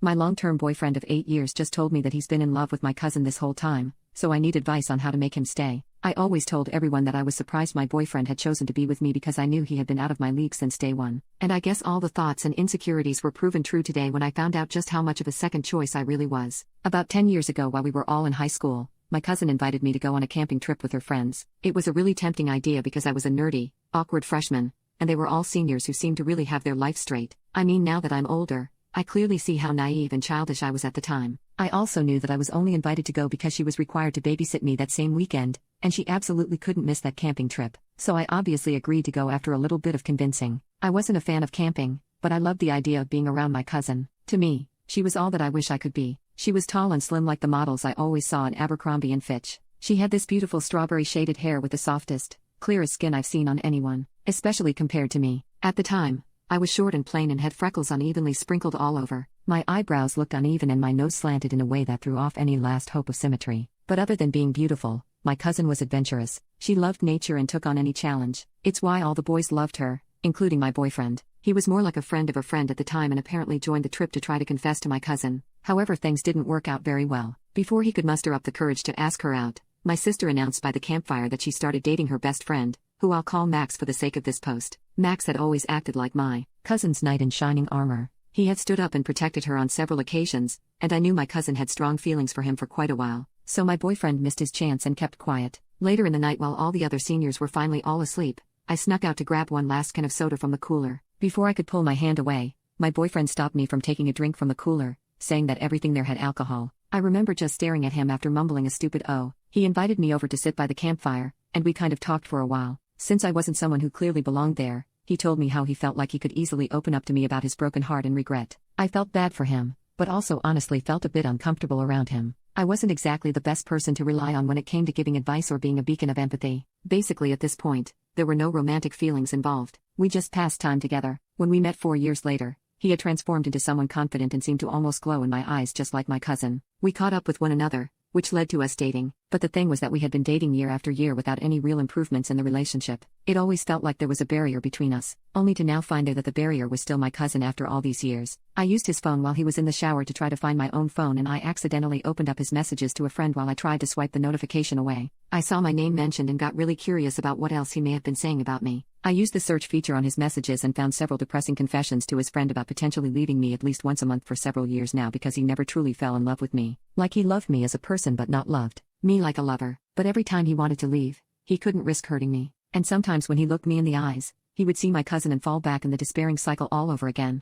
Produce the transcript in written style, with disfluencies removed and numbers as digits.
My long-term boyfriend of 8 years just told me that he's been in love with my cousin this whole time, so I need advice on how to make him stay. I always told everyone that I was surprised my boyfriend had chosen to be with me because I knew he had been out of my league since day one. And I guess all the thoughts and insecurities were proven true today when I found out just how much of a second choice I really was. About 10 years ago, while we were all in high school, my cousin invited me to go on a camping trip with her friends. It was a really tempting idea because I was a nerdy, awkward freshman, and they were all seniors who seemed to really have their life straight. I mean, now that I'm older, I clearly see how naive and childish I was at the time. I also knew that I was only invited to go because she was required to babysit me that same weekend, and she absolutely couldn't miss that camping trip. So I obviously agreed to go after a little bit of convincing. I wasn't a fan of camping, but I loved the idea of being around my cousin. To me, she was all that I wish I could be. She was tall and slim like the models I always saw in Abercrombie & Fitch. She had this beautiful strawberry shaded hair with the softest, clearest skin I've seen on anyone, especially compared to me. At the time, I was short and plain and had freckles unevenly sprinkled all over. My eyebrows looked uneven and my nose slanted in a way that threw off any last hope of symmetry. But other than being beautiful, my cousin was adventurous. She loved nature and took on any challenge. It's why all the boys loved her, including my boyfriend. He was more like a friend of a friend at the time and apparently joined the trip to try to confess to my cousin. However, things didn't work out very well. Before he could muster up the courage to ask her out, my sister announced by the campfire that she started dating her best friend, who I'll call Max for the sake of this post. Max had always acted like my cousin's knight in shining armor. He had stood up and protected her on several occasions, and I knew my cousin had strong feelings for him for quite a while. So my boyfriend missed his chance and kept quiet. Later in the night, while all the other seniors were finally all asleep, I snuck out to grab one last can of soda from the cooler. Before I could pull my hand away, my boyfriend stopped me from taking a drink from the cooler, saying that everything there had alcohol. I remember just staring at him after mumbling a stupid "oh." He invited me over to sit by the campfire, and we kind of talked for a while. Since I wasn't someone who clearly belonged there, he told me how he felt like he could easily open up to me about his broken heart and regret. I felt bad for him, but also honestly felt a bit uncomfortable around him. I wasn't exactly the best person to rely on when it came to giving advice or being a beacon of empathy. Basically, at this point, there were no romantic feelings involved. We just passed time together. When we met 4 years later, he had transformed into someone confident and seemed to almost glow in my eyes just like my cousin. We caught up with one another, which led to us dating. But the thing was that we had been dating year after year without any real improvements in the relationship. It always felt like there was a barrier between us, only to now find out that the barrier was still my cousin after all these years. I used his phone while he was in the shower to try to find my own phone, and I accidentally opened up his messages to a friend while I tried to swipe the notification away. I saw my name mentioned and got really curious about what else he may have been saying about me. I used the search feature on his messages and found several depressing confessions to his friend about potentially leaving me at least once a month for several years now because he never truly fell in love with me. Like he loved me as a person but not loved me like a lover. But every time he wanted to leave, he couldn't risk hurting me. And sometimes when he looked me in the eyes, he would see my cousin and fall back in the despairing cycle all over again.